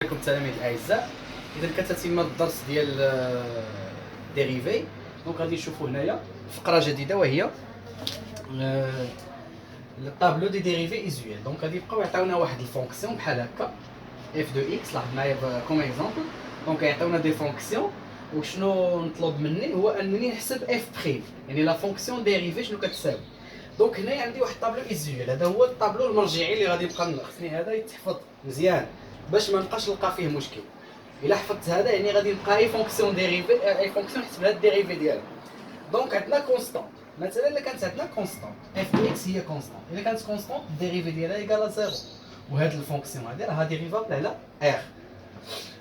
عليكم التلاميذ الاعزاء. اذا كتتم الدرس ديال ديريفي، دونك غادي نشوفوا هنايا فقره جديده وهي الطابلو دي ديريفي ايزويل. دونك غادي يبقاو يعطيونا واحد الفونكسيون بحال هكا اف دو اكس. لاحظ معايا كوم اكزومبل. دونك يعطيونا دي فونكسيون، وشنو نطلب مني هو انني نحسب اف بريم، يعني لا فونكسيون ديريفي شنو كتساوي. دونك هنايا عندي واحد الطابلو ايزويل، هذا هو الطابلو المرجعي اللي غادي يبقى خصني هذا يتحفظ مزيان باش ما نبقاش نلقى فيه مشكل. الا حفظت هذا يعني غادي نبقى اي فونكسيون ديريفي، اي فونكسيون نحسب لها الديريفي ديالها. دونك عندنا كونستون، مثلا الا كانت عندنا كونستون اف اكس هي كونستون، الا كانت كونستون الديريفي ديالها ايكال زيرو، وهاد الفونكسيون هادي راها ديريفابل على ار.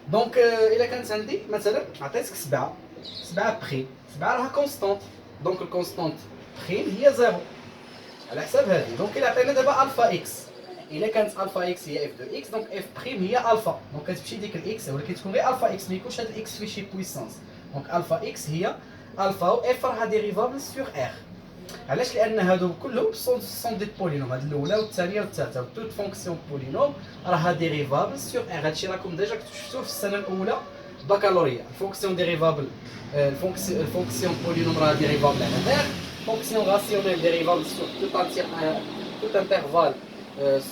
دونك الا كانت عندي مثلا عطيتك 7 بريم، 7 راها كونستونت، دونك الكونستونت بريم هي زيرو على حساب هذه. دونك الا عطينا دابا الفا اكس، الا كانت الفا اكس هي اف دو اكس، دونك اف بريم هي الفا، دونك كتمشي ديك الاكس ولكن تكون غير الفا اكس، ما يكونش هاد الاكس في شي بويسونس. دونك الفا اكس هي الفا و اف راها ديريفابل سور ار. علاش؟ لان هادو كلهم سون دي بولينوم، هاد الاولى والثانيه والثالثه، توت فونكسيون بولينوم راها ديريفابل سور ار. هادشي راكم ديجا شفتوه في السنه الاولى بكالوريا. الفونكسيون ديريفابل، الفونكسيون بولينوم راها ديريفابل على ار. فونكسيون راسيونيل ديريفابل سور tout intervalle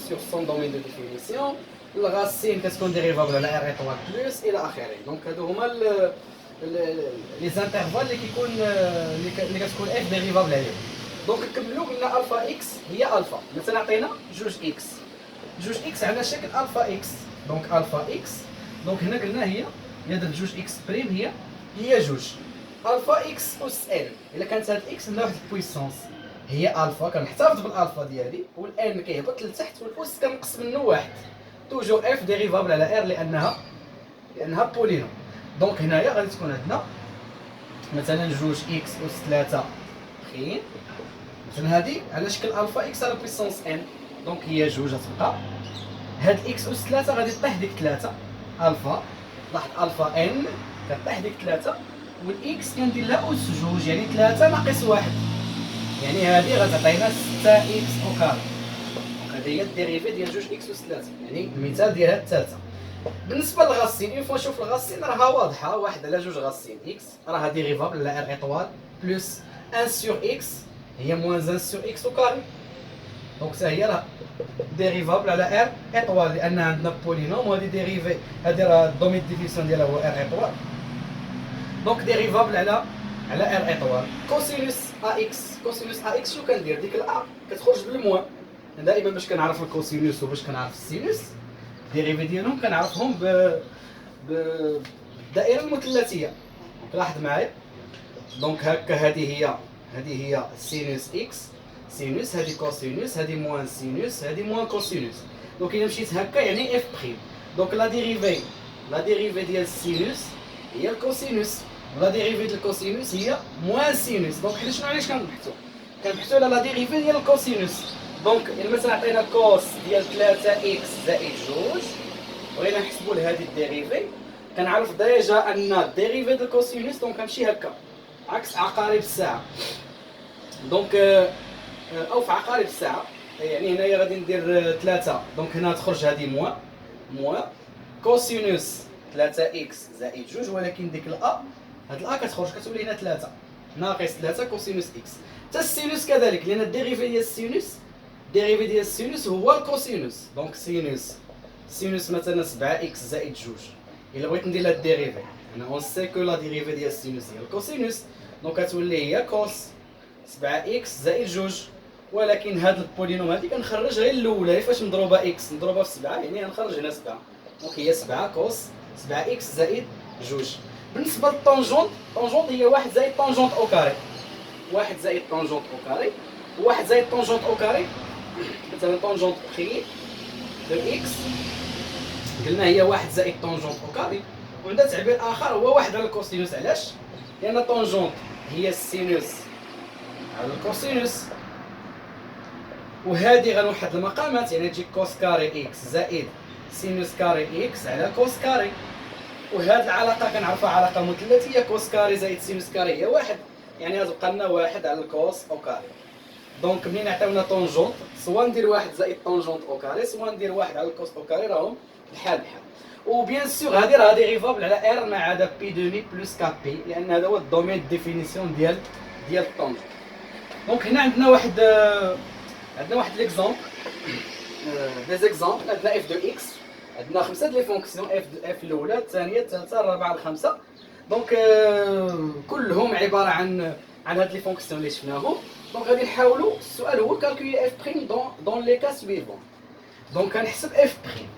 sur son domaine de définition. الغاسين كتكون ديريفابل على ار ايطوال بلس الى اخره. دونك هادو هما لي زانترفال اللي كيكون اللي كتكون اف ديريفابل عليهم. دونك نكملوا. قلنا الفا اكس هي الفا، مثلا عطينا جوج اكس، جوج اكس على شكل الفا اكس. دونك الفا اكس، دونك هنا قلنا هي درت جوج اكس بريم هي جوج الفا اكس اس ان. الا كانت هاد اكس عندها واحد البويسونس هي الفا، كنحتفظ بالالفا ديالي، والان كيهبط لتحت، والاس كنقص منه واحد. توجور اف ديريفابل على ار لانها بولينوم. دونك هنايا غادي تكون عندنا مثلا جوج اكس اس 3 بريم، مثلا هادي على شكل الفا اكس على بويسونس ان، دونك هي جوج غتبقى. هاد اكس اس 3 غادي طيح ديك 3 الفا، لاحظ الفا ان كطيح ديك 3، والاكس كندير لها اس جوج، يعني 3 ناقص 1، يعني هذه غتعطينا 6 اكس او كاري. دونك هذه هي الديريفي ديال جوج اكس اس 3، يعني المثال ديال هاد الثالثه. بالنسبه للغاسين، اون فوا نشوف الغاسين راها واضحه، واحد على جوج غاسين اكس راها ديريفابل على ار ايطوال بلس 1 سور اكس هي موان 1 سور اكس او كاري. دونك حتى هي راه ديريفابل على ار ايطوال لان عندنا بولينوم، وهذه ديريفي، هذه راه الدومين ديفيسيون ديالها هو ار ايطوال. دونك ديريفابل على ار ايطوال. كوسينوس ا اكس، كوسينوس ا اكس شنو كندير؟ ديك الا كتخرج بالموان. دائما باش كنعرف الكوسينوس وباش كنعرف السينوس الديريفي ديالهم كنعرفهم بالدائره المثلثيه. دونك لاحظ معايا، دونك هكا هذه هي سينوس اكس، سينوس، هذه كوسينوس، هذه موان سينوس، هذه موان كوسينوس. دونك الا مشيت هكا يعني اف بريم. دونك لا ديريفي ديال السينوس هي الكوسينوس، ولا ديريفي ديال الكوسينوس هي موان سينوس. دونك حنا شنو علاش كنبحثوا على لا ديريفي ديال الكوسينوس. دونك مثلا عطينا كوس ديال 3 اكس زائد جوج، بغينا نحسبوا لهذه الديريفي، كنعرف ديجا ان الديريفي ديال الكوسينوس دونك كنمشي هكا عكس عقارب الساعه. دونك او في عقارب الساعه، يعني هنايا غادي ندير 3، دونك هنا تخرج هذه موان كوسينوس 3 اكس زائد جوج، ولكن ديك هاد الا كتخرج كتولي هنا 3 ناقص 3 كوسينوس اكس. حتى السينوس كذلك، لان الديريفي ديال السينوس هو الكوسينوس. دونك سينوس مثلا 7 اكس زائد جوج، الا بغيت ندير لها الديريفي انا اون سي كو لا ديريفي ديال السينوس هي الكوسينوس، دونك كتولي هي كوس 7 اكس زائد جوج. ولكن هاد البولينوم هادي كنخرج غير الاولى، فاش مضروبه اكس مضروبه في 7 يعني غنخرج هنا 7، دونك هي 7 كوس 7 اكس زائد جوج. بالنسبه للطونجونت، الطونجونت هي 1 زائد طونجونت او كاري، 1 زائد طونجونت او كاري، 1 زائد طونجونت او كاري. مثلا طونجونت بريم دو اكس قلنا هي 1 زائد طونجونت او كاري، وعندها تعبير اخر هو 1 على الكوسينوس. علاش؟ لان طونجونت هي السينوس على الكوسينوس، وهذه غنوحد المقامات، يعني تجي كوس كاري اكس زائد سينوس كاري اكس على كوس كاري. وهذه العلاقه كنعرفها علاقه مثلثيه، كوس كاري زائد سينوس كاري هي 1، يعني غتبقى لنا 1 على الكوس او كاري. دونك منين عطاونا طونجونت، سوا ندير 1 زائد طونجونت او كاري، سوا ندير 1 على الكوس او كاري، راهم بحال. وبيان سور هذه راه ديريفابل على ار مع هذا بي دومي بلس كا بي، لان هذا هو الدومين ديفينيسيون ديال الطونجون. دونك هنا عندنا واحد ليكزومبل، دي زيكزومبل. عندنا اف دو اكس، عندنا 5 لي فونكسيون، اف الاولى الثانيه الثالثه الرابعه الخامسه. دونك كلهم عباره عن هاد لي فونكسيون اللي شفناهم. دونك غادي نحاولوا، السؤال هو كالكولي اف بريم دون لي كا سويفون. دونك كنحسب اف بريم.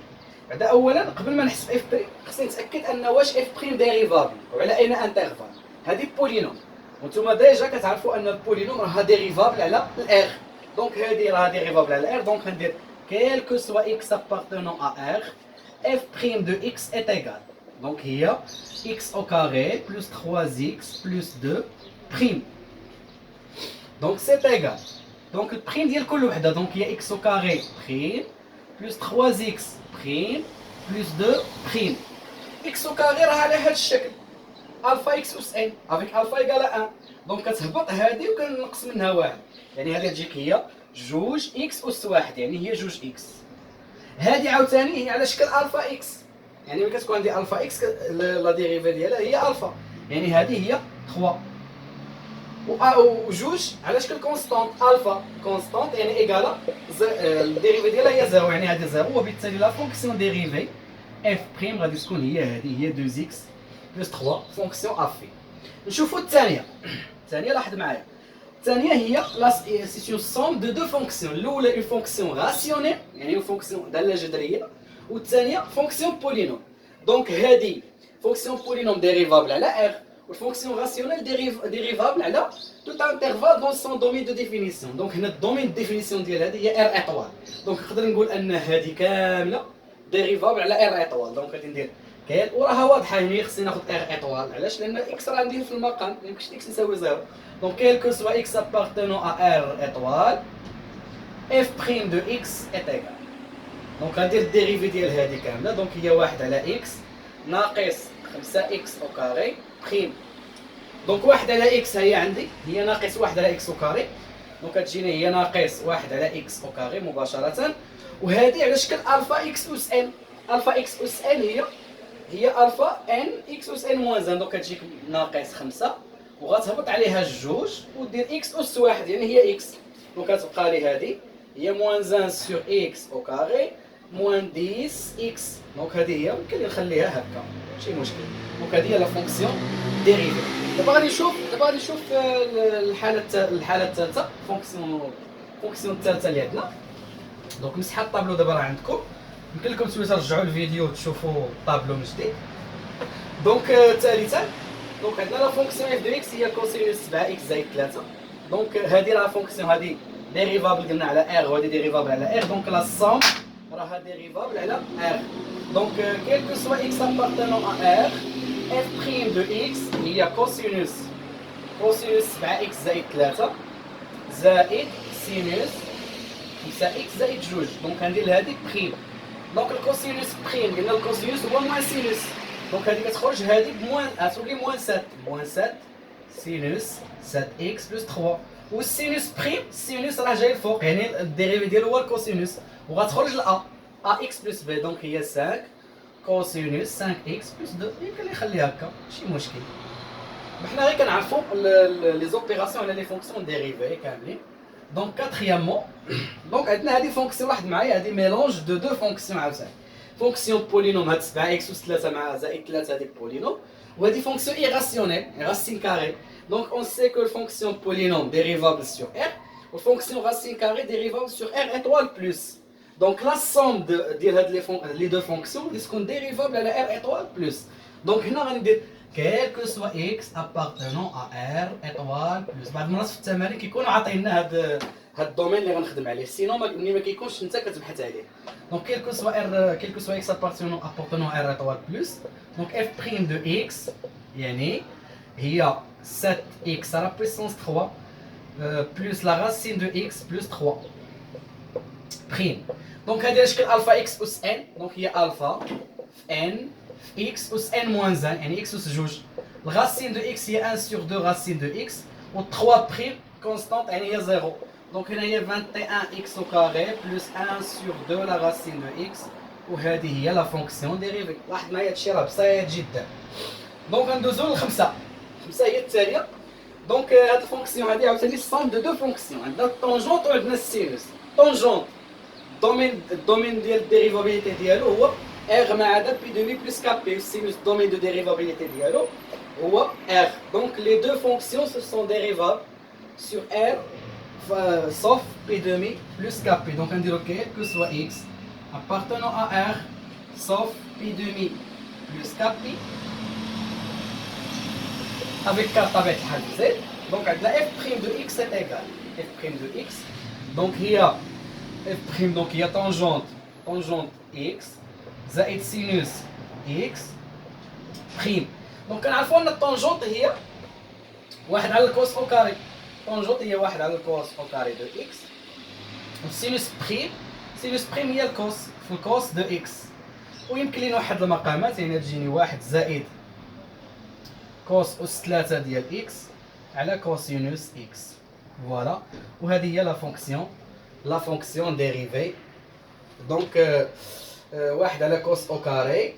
بعدا اولا قبل ما نحسب اف بريم خصني نتاكد ان واش اف بريم ديريفابل وعلى اين انترفال. هذه بولينوم، وانتم ديجا كتعرفوا ان البولينوم راه ديريفابل على الار. دونك هذه راه ديريفابل على الار. دونك غندير quel que soit x appartenant à r, f' de x est égal. Donc il y a x au carré plus 3x plus 2 prime. Donc c'est égal. Donc le prime ديال كل وحده. Donc il y a x au carré prime plus 3x prime plus 2 prime. x au carré راه على هذا الشكل alpha x اس n avec alpha égale à 1. دونك كتهبط هذه وكنقص منها واحد، يعني هذه تجيك هي جوج اكس اس واحد، يعني هي جوج اكس. هذه عاوتاني هي على شكل الفا اكس، يعني ملي كتكون عندي الفا اكس لا ديريفي ديالها هي الفا، يعني هذه هي 3. وجوج على شكل كونستانت، الفا كونستانت يعني ايكالا الديريفي ديالها هي زيرو، يعني هذه زيرو. وبالتالي لا فونكسيون ديريفي اف بريم غادي تكون هي هذه، هي 2 اكس بلس 3 فونكسيون افي. نشوفوا الثانيه. الثانيه لاحظ معايا، الثانيه هي سي اون سوم دو فونكسيون. الاولى اون فونكسيون راسيونيل يعني اون فونكسيون داله جذريه، والثانيه فونكسيون بولينوم. دونك هذه فونكسيون بولينوم ديريفابل على ار، والفونكسيون راسيونيل ديريفابل على توت انترفال دون سون دومين دو ديفينيسيون. دونك هنا الدومين ديفينيسيون ديال هذه هي ار اطوال. دونك نقدر نقول ان هذه كامله ديريفابل على ار اطوال. دونك غادي ندير كاين وراها واضحه، يعني خصني ناخذ ار اطوال. علاش؟ لان اكس راه عندي في المقام، ما يمكنش اكس يساوي زيرو. Donc quel que soit x appartenant à R étoile, f' de x est égal. Donc غندير الديريفي ديال هذه كامله. دونك هي 1 على x ناقص 5x au carré بريم. دونك 1 على x هي عندي هي ناقص 1 على x au carré. دونك كتجيني هي ناقص 1 على x au carré مباشره. وهذه على شكل الفا x اس n. الفا x اس n هي الفا n x اس n موان 1. دونك كتجيك ناقص 5 وغتهبط عليها الجوج ودير اكس اس واحد، يعني هي اكس. دونك كتبقى لي هذه هي موان 1 سور اكس او كاري موان 10 اكس. دونك هذه هي يمكن نخليها هكا ماشي مشكل. دونك هذه هي لا فونكسيون ديريفي. دابا غادي نشوف الحاله الثالثه، فونكسيون الثالثه اللي عندنا. دونك مسح الطابلو دابا راه عندكم، يمكن لكم ترجعوا الفيديو وتشوفوا الطابلو من جديد. دونك ثالثا دونك عندنا لا فونكسيون اف دو اكس هي كوسينوس 7 اكس زائد 3. دونك هذه راه فونكسيون هذه ديريفابل قلنا على ار وهذه ديريفابل على ار. دونك لا سوم راها ديريفابل على ار. دونك كيل كو سوا اكس ابارتونون ا ار اف بريم دو اكس هي كوسينوس 7 اكس زائد 3 زائد سينوس 5 اكس زائد 2. دونك غندير لهذه بريم. دونك الكوسينوس بريم قلنا الكوسينوس هو موان سينوس. دونك هذه كتخرج هذه بموان غتولي موان 7 سينوس 7 اكس بلس 3. والسينوس بريم السينوس راه جاي الفوق، يعني الديريفي ديالو هو الكوسينوس، وغتخرج ا اكس بلس بي. دونك هي 5 كوسينوس 5 اكس بلس 2. يمكن لي نخليها هكا ماشي مشكل. حنا غير كنعرفوا لي زوبيراسيون على لي فونكسيون ديريفي كاملين. دونك كاتريامون دونك عندنا هذه فونكسيون واحد معايا، هذه ميلونج دو فونكسيون عاوتاني. فونكسيون بولينوم هاد 7 اكس اس 3 مع زائد 3 هذه بولينوم، وهذه فونكسيون ايراسيونيل راسين كاري. دونك اون سي كو الفونكسيون بولينوم ديريفابل سور ار، والفونكسيون راسين كاري ديريفابل سور ار ايطوال بلس. دونك لا سوم ديال هاد لي دو فونكسيون غادي تكون ديريفابل على ار ايطوال بلس. دونك هنا غندير كيل كو سوا اكس ابارتونون ا ار ايطوال بلس. بعض المرات في التمارين كيكونوا عاطينا هاد الدومين اللي غنخدم عليه، سينو ملي ما كيكونش انت كتبحث عليه. دونك كيل كو سوا اكس ابارتونون ار ايطوال بلس. دونك اف بريم دو اكس يعني هي 7 اكس على بويسونس 3 بلس لا راسين دو اكس بلس 3 بريم. دونك هذه على شكل الفا اكس اس ان. دونك هي الفا في ان في اكس اس ان موان 1، يعني اكس اس جوج. الراسين دو اكس هي 1 سور 2 راسين دو اكس، و 3 بريم كونستانت يعني هي 0. دونك هنا هي 21 اكس au carré plus 1 sur 2 la racine de x وهذه هي لا فونكسيون ديريفي. لاحظ معايا هادشي راه بسيط جدا. دونك غندوزو للخمسه. خمسه هي التاليه. دونك هاد الفونكسيون هادي عاوتاني الصوم دو فونكسيون، عندنا الطونجونت وعندنا السينوس. طونجونت الدومين ديال الديريفابيليتي ديالو هو ار مع دا بي دومي بلس كا بي. السينوس الدومين دو ديريفابيليتي ديالو هو ار. دونك لي دو فونكسيون سو سون ديريفابل sur R sauf P demi plus KP. Donc on dirait que soit X appartenant à R sauf P demi plus KP avec carte avec Z. Donc la F' de X est égal F' de X. Donc il y a F', donc il y a tangente X زائد sinus X prime. Donc on a la tangente هي واحد على الكوس او كاري. طونجونت هي واحد على الكوس او كاري دو اكس. والسينوس بريم هي الكوس في الكوس دو اكس. ويمكن لينا واحد المقامات، يعني تجيني واحد زائد كوس اس 3 ديال اكس على كوسينوس اكس. فوالا، وهذه هي لا فونكسيون ديريفي. دونك واحد على كوس او كاري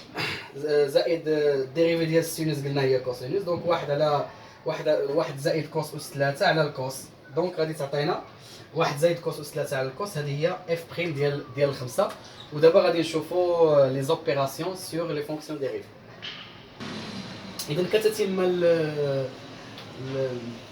زائد الديريفي ديال السينوس قلنا هي كوسينوس. دونك واحد على واحد زائد كوس اس 3 على الكوس. دونك غادي تعطينا واحد زائد كوس اس 3 على الكوس. هذه هي اف بريم ديال الخمسه. ودابا غادي نشوفوا لي زوبيراسيون سور لي فونكسيون ديريفي. اذا كتتم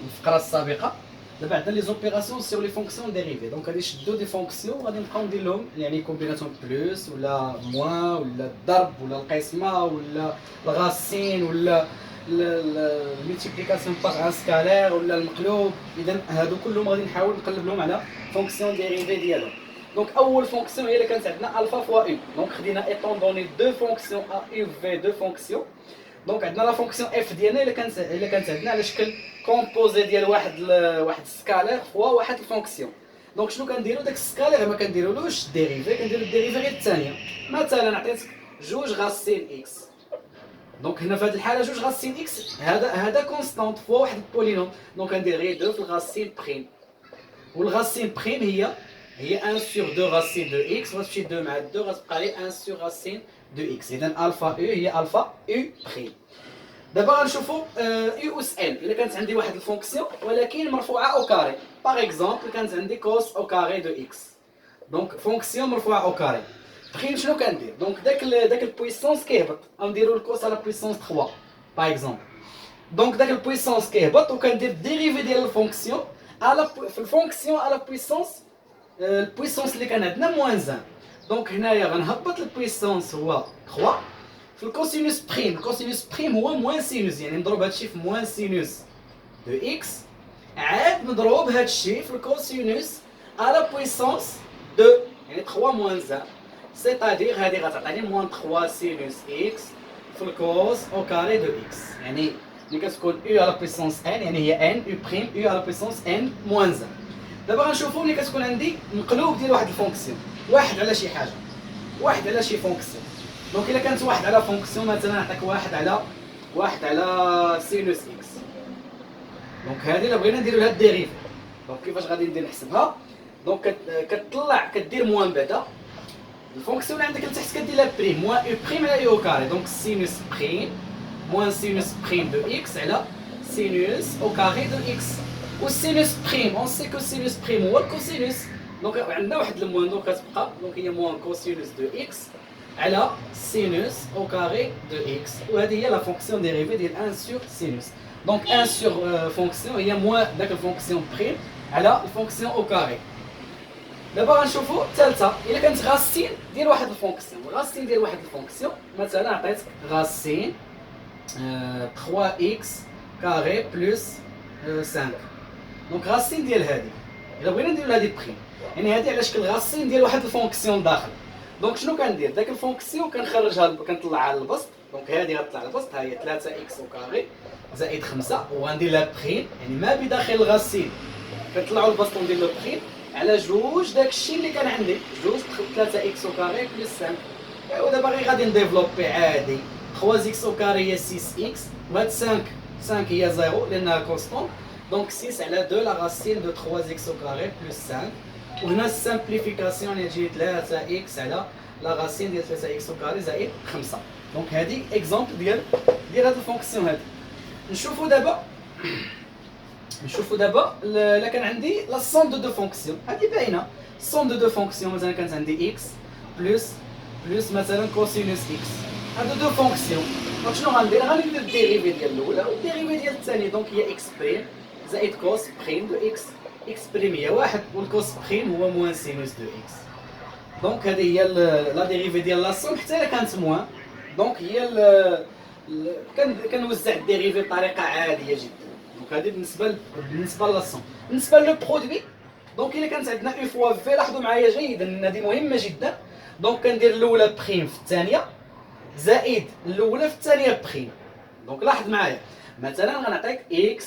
الفقره السابقه. دابا عندنا لي زوبيراسيون سور لي فونكسيون ديريفي. دونك غادي نشدو دي فونكسيون غادي نبقاو ندير لهم يعني كومبيناسيون بلوس ولا موان ولا الضرب ولا القسمه ولا الغاسين ولا الملتيبليكاسيون باغ ان سكالير ولا المقلوب. اذا هادو كلهم غادي نحاول نقلب لهم على فونكسيون ديريفي ديالهم. دونك اول فونكسيون هي اللي كانت عندنا الفا فوا يو. دونك خدينا ايطون دوني دو فونكسيون ا يو في دو فونكسيون. دونك عندنا لا فونكسيون اف ديالنا اللي كانت عندنا على شكل كومبوزي ديال واحد سكالير فوا واحد الفونكسيون. دونك شنو كنديرو؟ داك السكالير ما كنديرولوش ديريفي، كنديرو الديريفي غير الثانيه. مثلا عطيتك جوج غاسين اكس. دونك هنا في هذه الحاله جوج غاسين اكس هذا كونستانت فوا واحد البولينوم. دونك غندير غير دو في الغاسين بريم. والغاسين بريم هي 1 سور 2 غاسين دو اكس. غتمشي 2 مع 2 غتبقى لي 1 سور غاسين دو اكس. اذا الفا او هي الفا او بريم. دابا غنشوفوا يو اس ان. الا كانت عندي واحد الفونكسيون ولكن مرفوعه او كاري. باغ اكزومبل كانت عندي كوس او كاري دو اكس. دونك فونكسيون مرفوعه او كاري. بريم شنو كندير؟ دونك داك البويسونس كيهبط. غنديرو الكوس على بويسونس 3 باغ اكزومبل. دونك داك البويسونس كيهبط وكندير ديريفي ديال الفونكسيون على في الفونكسيون على بويسونس البويسونس اللي كان عندنا موان 1. دونك هنايا غنهبط البويسونس هو 3 في الكوسينوس بريم. الكوسينوس بريم هو موان سينوس، يعني نضرب هادشي في موان سينوس دو اكس عاد نضرب هادشي في الكوسينوس على بويسونس 2 يعني 3 موان 1. سيتادير هادي غتعطيني موان 3 سينوس اكس في الكوس او كاري دو اكس. يعني ملي كتكون او على بويسونس ان يعني هي ان او بريم او على بويسونس ان موان 1. دابا غنشوفو ملي كتكون عندي مقلوب ديال واحد الفونكسيون، واحد على شي حاجه، واحد على شي فونكسيون. دونك الا كانت واحد على فونكسيون مثلا نعطيك واحد على سينوس اكس. دونك هذه الا بغينا نديرو لها الديريف. دونك كيفاش غادي ندير نحسبها؟ دونك كتطلع كدير موان بعدا الفونكسيون اللي عندك لتحت كدير لها بريم موان او بريم على او كاري. دونك سينوس بريم موان سينوس بريم دو اكس على سينوس او كاري دو اكس. والسينوس بريم اون سي كو سينوس بريم هو الكوسينوس. دونك عندنا واحد الموان دونك كتبقى دونك هي موان كوسينوس دو اكس على سينوس او كاري دو اكس. وهذه هي لا فونكسيون ديريفي ديال 1 سور سينوس. دونك 1 سور فونكسيون هي موان داك الفونكسيون بريم على الفونكسيون او كاري. دابا غنشوفوا الثالثه. الا كانت غاسين ديال واحد الفونكسيون، غاسين ديال واحد الفونكسيون مثلا عطيتك غاسين 3 اكس كاري بلس 5. دونك غاسين ديال هذه الا بغينا نديرو هذه بريم يعني هذه على شكل غاسين ديال واحد الفونكسيون داخل. دونك شنو كندير؟ داك الفونكسيون كنخرجها كنطلعها للبسط. دونك هذه غتطلع للبسط، ها هي 3 اكس او كاري زائد 5 وغندير لها بريم يعني ما بداخل الغاسين كنطلعوا البسط وندير له بريم على جوج داكشي اللي كان عندي جوج 3 اكس او كاري بلس 5. ايوا دابا غير غادي نديفلوبي عادي 3 اكس او كاري هي 6 اكس وهاد 5 هي 0 لانها كونستون. دونك 6 على 2 لا راسين دو 3 اكس او كاري بلس 5. وهنا السامبليفيكاسيون اللي تجي 3 اكس على لا غاسين ديال 3 اكس او كاري زائد 5. دونك هذه اكزومبل ديال هاد الفونكسيون هذه. نشوفوا دابا الا كان عندي لا سوم دو فونكسيون، هذه باينه. سوم دو فونكسيون مثلا كانت عندي اكس بلس مثلا كوسينوس اكس، هادو دو فونكسيون. دونك شنو غندير؟ غندير الديريفي ديال الاولى والديريفي ديال الثانيه. دونك هي اكس بريم زائد كوس بريم دو اكس. اكس بريم هي واحد والكوس بريم هو موان سينوس دو اكس. دونك هذه هي لا ديريفي ديال لا سوم حتى الا كانت موان. دونك هي كنوزع الديريفي بطريقه عاديه جدا. دونك هذه بالنسبه لا سوم. بالنسبه لو برودوي، دونك الا كانت عندنا او فوا في، لاحظوا معايا جيدا ان هذه مهمه جدا. دونك كندير الاولى بريم في الثانيه زائد الاولى في الثانيه بريم. دونك لاحظ معايا مثلا غنعطيك اكس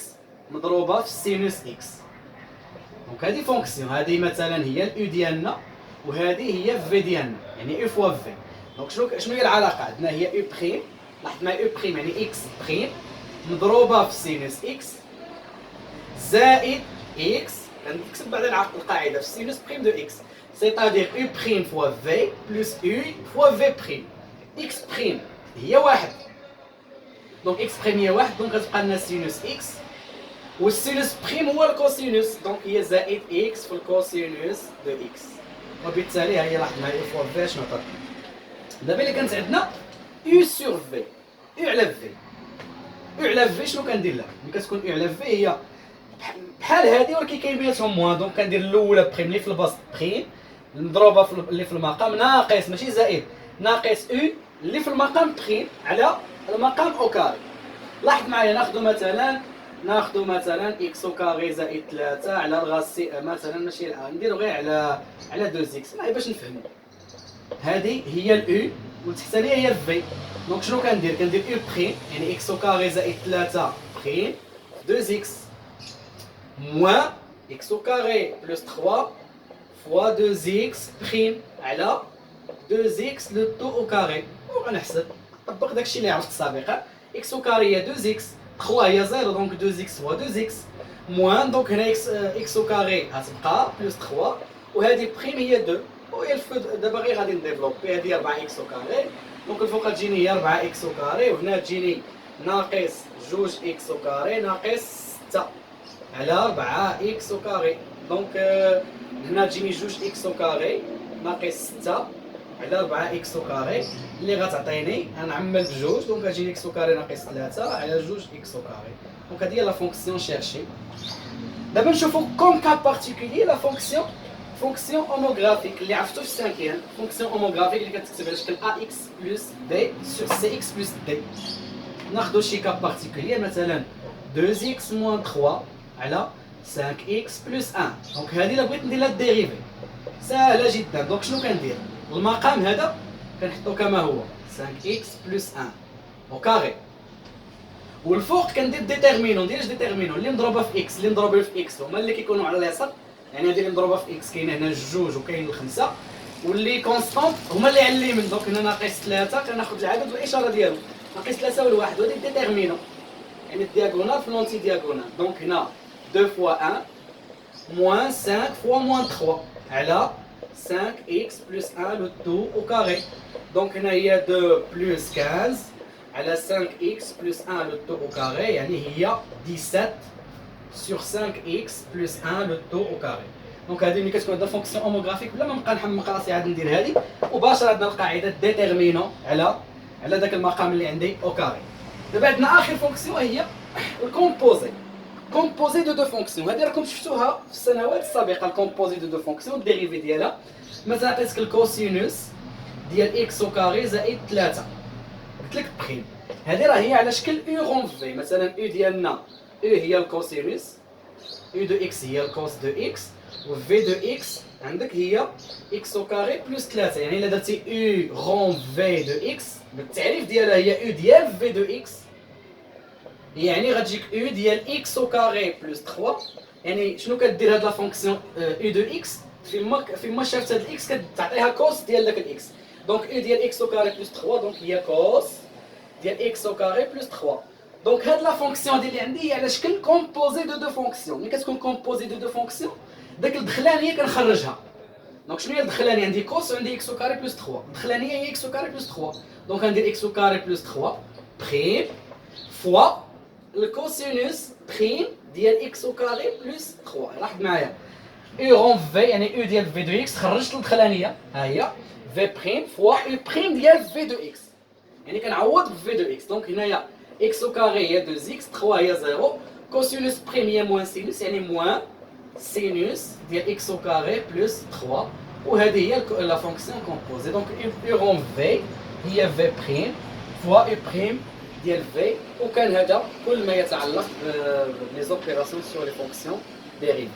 مضروبه في سينوس اكس. دونك هذه فونكسيون، هذه مثلا هي الاو ديالنا وهذه هي في ديالنا، يعني او فوا في. دونك شنو هي العلاقه؟ عندنا هي او بريم، لاحظ معايا او بريم يعني اكس بريم مضروبه في سينوس اكس زائد اكس. كنكتب بعد القاعده في سينوس بريم دو اكس، سيتادير او بريم فوا في بلس او فوا في بريم. اكس بريم هي واحد، دونك اكس بريم هي واحد، دونك غتبقى لنا سينوس اكس والسينوس بريم هو الكوسينوس، دونك هي زائد اكس في الكوسينوس دو اكس. وبالتالي ها هي لاحظ معايا او فوا في شنو عطات. دابا اللي كانت عندنا او سور في، او على في، او على في شنو كندير لها؟ ملي كتكون او على في هي بحال هادي ولكن كاين بيناتهم موان. دونك كندير الاولى بريم اللي في البسط بريم مضروبه في اللي في المقام ناقص ماشي زائد ناقص او اللي في المقام بريم على المقام او كاري. لاحظ معايا ناخذ مثلا اكس او كاري زائد 3 على الغاسي مثلا، ماشي نديرو غير على 2 اكس باش نفهمو. هذه هي الاو والتحتانيه هي في. دونك شنو كندير او بريم يعني اكس او كاري زائد 3 بريم 2 اكس موان اكس او كاري بلس 3 فوا 2 اكس بريم على 2 اكس لو تو او كاري. وغنحسب نطبق داكشي اللي عرفت سابقا. اكس او كاري هي 2 اكس، 3 هي 0 دونك 2 اكس هو 2 اكس موان دونك هنا اكس او كاري غتبقى بلس 3 وهذه بريم هي 2. وهي دابا غير غادي نديفلوبي. هذه 4 اكس او كاري، دونك الفوق تجيني هي 4 اكس او كاري وهنا تجيني ناقص 2 اكس او كاري ناقص 6 على 4 اكس او كاري. دونك هنا تجيني 2 اكس او كاري ناقص 6 على 4 اكس او كاري اللي غتعطيني غنعمل بجوج. دونك غتجيني اكس او كاري ناقص 3 على 2 اكس او كاري. دونك هذه هي لا فونكسيون شيرشي. دابا نشوفو كوم كا بارتيكولي لا فونكسيون هوموغرافيك اللي عرفتو في السانكيام. فونكسيون هوموغرافيك اللي كتكتب على شكل ا اكس بلس دي سور سي اكس بلس دي. ناخدو شي كا بارتيكولي مثلا 2 اكس موان 3 على 5 اكس بلس 1. دونك هذه الا بغيت ندير لها الديريفي ساهله جدا. دونك شنو كندير؟ المقام هذا كنحطو كما هو 5 اكس بلس 1 او كاري، والفوق كندير ديتيرمينون. ندير ديتيرمينون اللي مضروبه في اكس اللي مضروبه في اكس هما اللي كيكونوا على اليسار، يعني هذه اللي مضروبه في اكس كاينه هنا جوج وكاين الخمسه، واللي كونستانت هما اللي على اليمين. دونك هنا ناقص 3 كناخذ العدد والاشاره ديالو ناقص 3 والواحد، وهذه ديتيرمينون يعني الدياغونال في لونتي دياغونال. دونك هنا 2 فوا 1 موان 5 فوا موان 3 على 5 اكس بلس 1 لو تو او كاري. دونك هنا هي 2 بلس 15 على 5 اكس بلس 1 لو تو او كاري، يعني هي 17 سور 5 اكس بلس 1 لو تو او كاري. دونك هذه ملي كتكون عندنا فونكسيون هوموغرافيك بلا ما نبقى نحمق راسي عاد ندير هذه مباشره عندنا القاعده ديتيرمينون على داك المقام اللي عندي او كاري. دابا عندنا اخر فونكسيون هي الكومبوزي. كومبوزي دو فونكسيون هذه راكم شفتوها في السنوات السابقه. الكومبوزي دو فونكسيون الديريفي ديالها مثلا عطيتك الكوسينوس ديال اكس او كاري زائد 3 قلت لك بريم. هذه راه هي على شكل او غون في. مثلا او ديالنا او هي الكوسينوس، او دو اكس هي الكوس دو اكس، و في دو اكس عندك هي اكس او كاري بلس 3. يعني الا درتي او غون في دو اكس بالتعريف ديالها هي او ديال في دو اكس، يعني غتجيك او ديال اكس او كاري بلس 3. يعني شنو كدير هاد لا فونكسيون او دو اكس فيما شافت هاد الاكس كتعطيها كوس ديال داك الاكس. دونك او ديال اكس او كاري بلس 3 دونك هي كوس ديال اكس او كاري بلس 3. دونك هاد لا فونكسيون ديال اللي عندي هي على شكل كومبوزي دو فونكسيون. ملي كتكون كومبوزي دو فونكسيون داك الدخلانيه كنخرجها. دونك شنو هي الدخلانيه؟ عندي كوس وعندي اكس او كاري بلس 3. الدخلانيه هي اكس او كاري بلس 3. دونك غندير اكس او كاري بلس 3 بريم فوا الكوسينوس بريم ديال اكس او كاري بلس 3. لاحظ معايا او غون في يعني او ديال في دو اكس خرجت الدخلانيه ها هي في بريم فوا او بريم ديال في دو اكس، يعني كنعوض في دو اكس. دونك هنايا اكس او كاري هي 2 اكس 3 هي 0 كوسينوس بريم هي موان سينوس يعني موان سينوس ديال اكس او كاري بلس 3 وهذه هي لا فونكسيون كومبوزي. دونك او غون في هي في بريم فوا او بريم ديال في. وكان هذا كل ما يتعلق بلي زوبيراسيون سور لي فونكسيون ديريفي.